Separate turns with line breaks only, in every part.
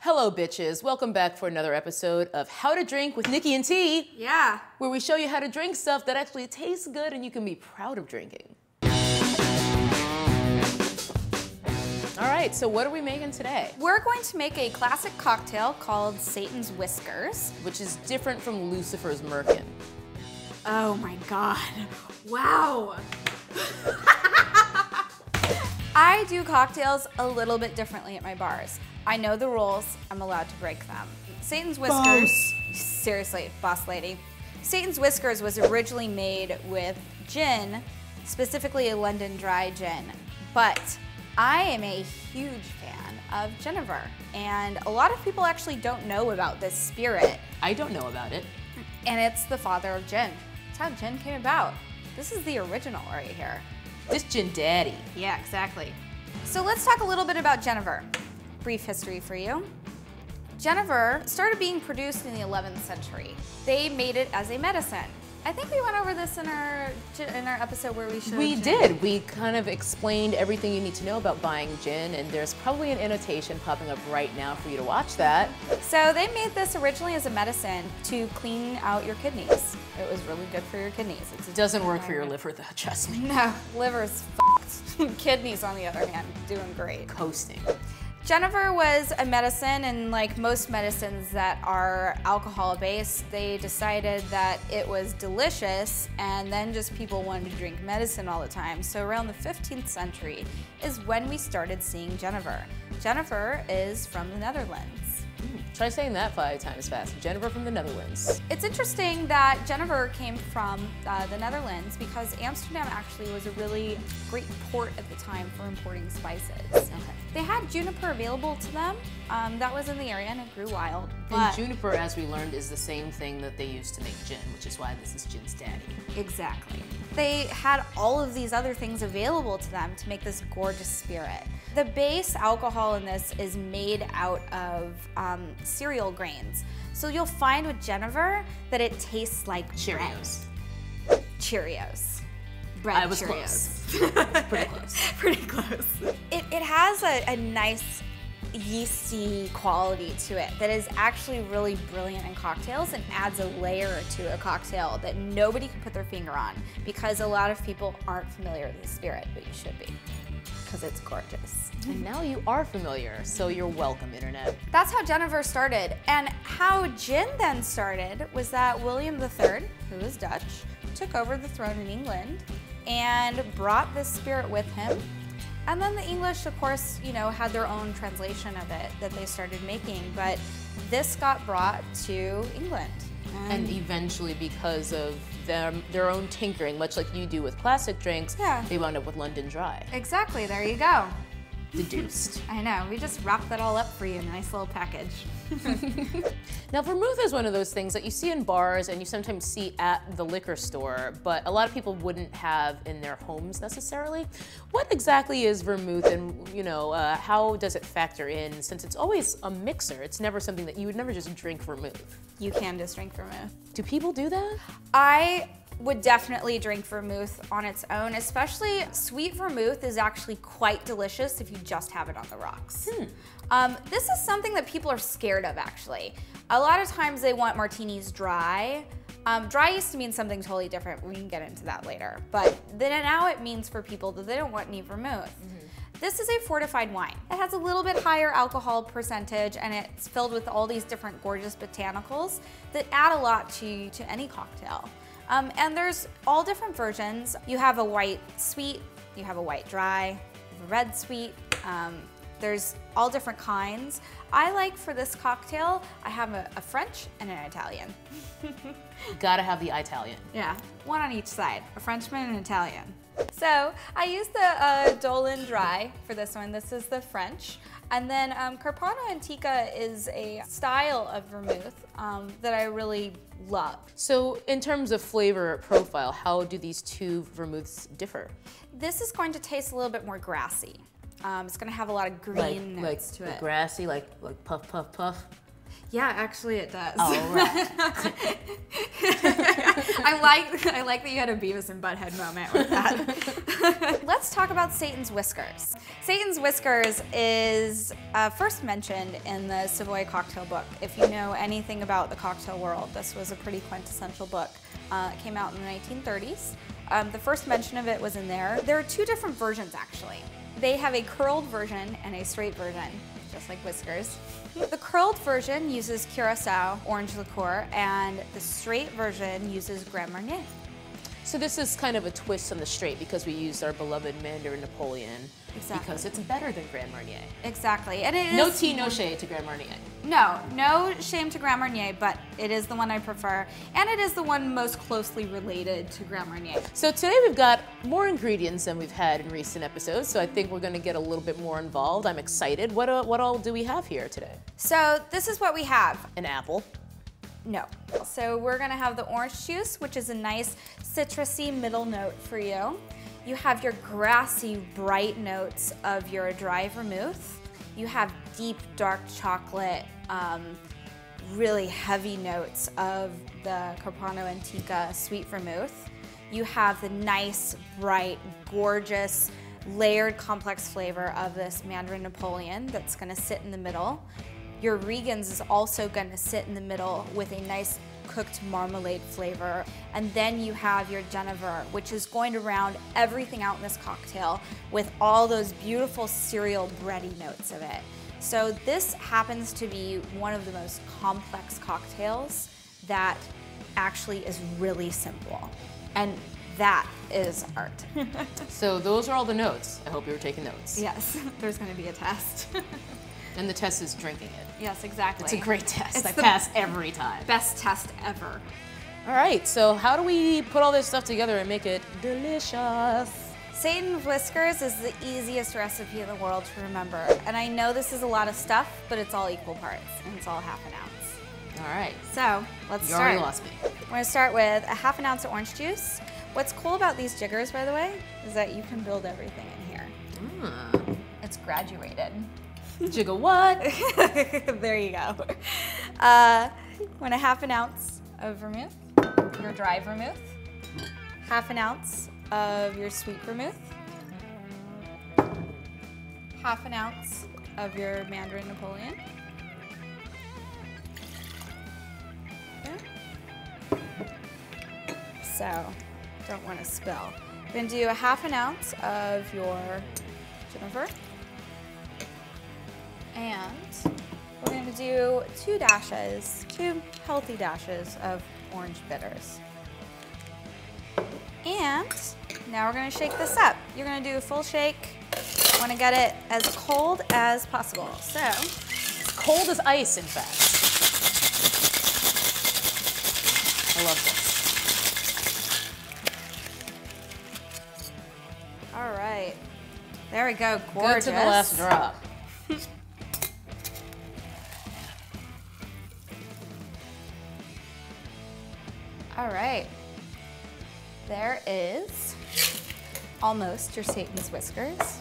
Hello, bitches. Welcome back for another episode of How to Drink with Nikki and T.
Yeah.
Where we show you how to drink stuff that actually tastes good and you can be proud of drinking. All right, so what are we making today?
We're going to make a classic cocktail called Satan's Whiskers.
Which is different from Lucifer's Merkin.
Oh my God. Wow. I do cocktails a little bit differently at my bars. I know the rules, I'm allowed to break them. Satan's Whiskers, seriously, boss lady. Satan's Whiskers was originally made with gin, specifically a London dry gin, but I am a huge fan of Genever, and a lot of people actually don't know about this spirit.
I don't know about it.
And it's the father of gin. That's how gin came about. This is the original right here.
This gin daddy.
Yeah, exactly. So let's talk a little bit about Genever. Brief history for you. Genever started being produced in the 11th century. They made it as a medicine. I think we went over this in our episode where we showed
We
gin.
did. We kind of explained everything you need to know about buying gin, and there's probably an annotation popping up right now for you to watch that.
So they made this originally as a medicine to clean out your kidneys. It was really good for your kidneys.
It doesn't work for your liver though, trust me.
No, liver's fucked. Kidneys, on the other hand, doing great.
Coasting.
Genever was a medicine, and like most medicines that are alcohol-based, they decided that it was delicious, and then just people wanted to drink medicine all the time. So around the 15th century is when we started seeing Genever. Genever is from the Netherlands.
Try saying that 5 times fast. Genever from the Netherlands.
It's interesting that Genever came from the Netherlands because Amsterdam actually was a really great port at the time for importing spices.
Okay.
They had juniper available to them. That was in the area and it grew wild.
And juniper, as we learned, is the same thing that they use to make gin, which is why this is gin's daddy.
Exactly. They had all of these other things available to them to make this gorgeous spirit. The base alcohol in this is made out of cereal grains. So you'll find with Genever that it tastes like
Cheerios.
bread. Cheerios. Bread
I was
Cheerios.
close. Pretty close.
Pretty close. It has a nice yeasty quality to it that is actually really brilliant in cocktails and adds a layer to a cocktail that nobody can put their finger on because a lot of people aren't familiar with the spirit, but you should be because it's gorgeous.
And now you are familiar, so you're welcome, Internet.
That's how Genever started. And how gin then started was that William III, who is Dutch, took over the throne in England and brought this spirit with him. And then the English, of course, you know, had their own translation of it that they started making, but this got brought to England.
And eventually, because of their own tinkering, much like you do with classic drinks, they wound up with London Dry.
Exactly, there you go.
Deduced.
I know, we just wrapped that all up for you in a nice little package.
Now, vermouth is one of those things that you see in bars and you sometimes see at the liquor store, but a lot of people wouldn't have in their homes necessarily. What exactly is vermouth, and you know, how does it factor in? Since it's always a mixer, it's never something that you would never just drink vermouth.
You can just drink vermouth.
Do people do that?
I would definitely drink vermouth on its own, especially sweet vermouth is actually quite delicious if you just have it on the rocks. This is something that people are scared of, actually. A lot of times they want martinis dry. Dry used to mean something totally different. We can get into that later. But then now it means for people that they don't want any vermouth. This is a fortified wine. It has a little bit higher alcohol percentage and it's filled with all these different gorgeous botanicals that add a lot to any cocktail. And there's all different versions. You have a white sweet, you have a white dry, you have a red sweet. There's all different kinds. I like for this cocktail, I have a French and an Italian.
Gotta have the Italian.
Yeah, one on each side, a Frenchman and an Italian. So I used the Dolin Dry for this one. This is the French. And then Carpano Antica is a style of vermouth that I really love.
So in terms of flavor profile, how do these two vermouths differ?
This is going to taste a little bit more grassy. It's going to have a lot of green notes to it.
Grassy, like puff, puff, puff.
Yeah, actually it does.
Oh, right.
I like that you had a Beavis and Butthead moment with that. Let's talk about Satan's Whiskers. Satan's Whiskers is first mentioned in the Savoy cocktail book. If you know anything about the cocktail world, this was a pretty quintessential book. It came out in the 1930s. The first mention of it was in there. There are two different versions, actually. They have a curled version and a straight version, just like Whiskers. The curled version uses Curacao orange liqueur, and the straight version uses Grand Marnier.
So this is kind of a twist on the straight because we used our beloved Mandarin Napoleon.
Exactly.
Because it's better than Grand Marnier.
Exactly, and it
No
is,
tea, no shade to Grand Marnier.
no shame to Grand Marnier, but it is the one I prefer, and it is the one most closely related to Grand Marnier.
So today we've got more ingredients than we've had in recent episodes, so I think we're gonna get a little bit more involved. I'm excited. What all do we have here today?
So this is what we have.
An apple.
No. So we're gonna have the orange juice, which is a nice citrusy middle note for you. You have your grassy, bright notes of your dry vermouth. You have deep, dark chocolate, really heavy notes of the Carpano Antica sweet vermouth. You have the nice, bright, gorgeous, layered, complex flavor of this Mandarin Napoleon that's gonna sit in the middle. Your Regan's is also gonna sit in the middle with a nice cooked marmalade flavor. And then you have your Genever, which is going to round everything out in this cocktail with all those beautiful cereal bready notes of it. So this happens to be one of the most complex cocktails that actually is really simple. And that is art.
So those are all the notes. I hope you were taking notes.
Yes, there's gonna be a test.
And the test is drinking it.
Yes, exactly.
It's a great test. I
the
pass every time.
Best test ever.
All right, so how do we put all this stuff together and make it delicious?
Satan's Whiskers is the easiest recipe in the world to remember. And I know this is a lot of stuff, but it's all equal parts, and it's all half an ounce.
All right.
So let's
You
start.
already lost me.
We're gonna start with a half an ounce of orange juice. What's cool about these jiggers, by the way, is that you can build everything in here. It's graduated.
Jiggle what?
There you go. Want a half an ounce of vermouth, your dry vermouth, half an ounce of your sweet vermouth, half an ounce of your Mandarin Napoleon. Okay. So, don't want to spill. We're going to do a half an ounce of your Genever. And we're going to do two healthy dashes of orange bitters. And now we're going to shake this up. You're going to do a full shake. You want to get it as cold as possible. So,
It's cold as ice, in fact. I love this.
all right. There we go. Gorgeous.
Good to the last drop.
All right. There is almost your Satan's Whiskers.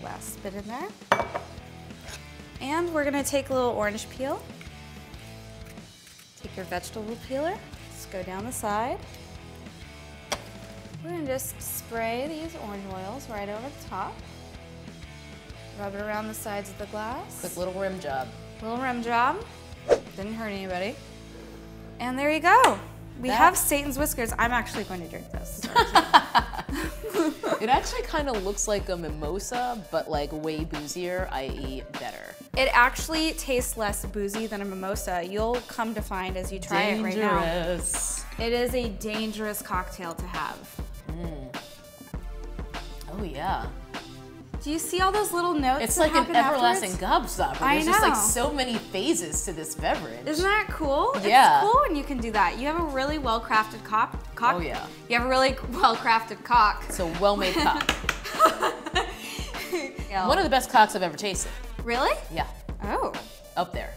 Last bit in there. And we're gonna take a little orange peel. Take your vegetable peeler, just go down the side. We're gonna just spray these orange oils right over the top. Rub it around the sides of the glass.
Quick little rim job.
Little rim job. Didn't hurt anybody. And there you go. We have Satan's Whiskers. I'm actually going to drink this.
It actually kind of looks like a mimosa, but like way boozier, i.e. better.
It actually tastes less boozy than a mimosa. You'll come to find as you try it right now.
Dangerous.
It is a dangerous cocktail to have.
Oh yeah.
Do you see all those little notes?
It's
that
like an
happen
everlasting
afterwards?
gobstopper.
I
There's just like
know.
so many phases to this beverage.
Isn't that cool?
Yeah.
It's cool when you can do that. You have a really well-crafted cock.
Oh yeah.
You have a really well-crafted cock.
It's a well-made cock.
Yeah.
One of the best cocks I've ever tasted.
Really?
Yeah,
Oh.
up there.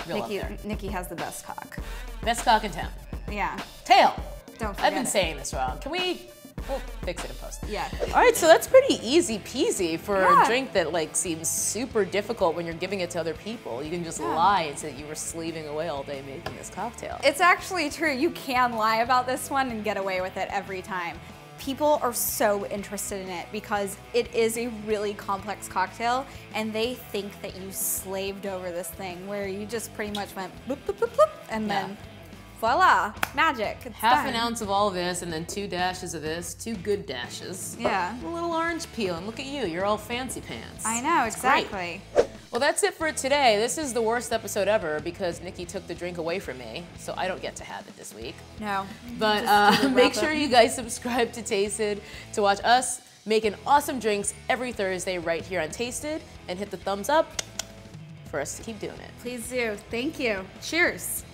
Real up there.
Nikki has the best cock.
Best cock in town.
Yeah.
Tail.
Don't forget
I've been
it.
saying this wrong. Can we We'll fix it in post.
Yeah.
All right, so that's pretty easy peasy for a drink that like seems super difficult when you're giving it to other people. You can just lie and say that you were slaving away all day making this cocktail.
It's actually true. You can lie about this one and get away with it every time. People are so interested in it because it is a really complex cocktail and they think that you slaved over this thing where you just pretty much went bloop, bloop, bloop, bloop, and then voila, magic. It's
Half
done.
an ounce of all this and then 2 dashes of this, 2 good dashes.
Yeah.
A little orange peel, and look at you, you're all fancy pants.
I know,
It's
exactly.
great. Well, that's it for today. This is the worst episode ever because Nikki took the drink away from me, so I don't get to have it this week.
No.
But make sure you guys subscribe to Tasted to watch us making awesome drinks every Thursday right here on Tasted, and hit the thumbs up for us to keep doing it.
Please do. Thank you. Cheers.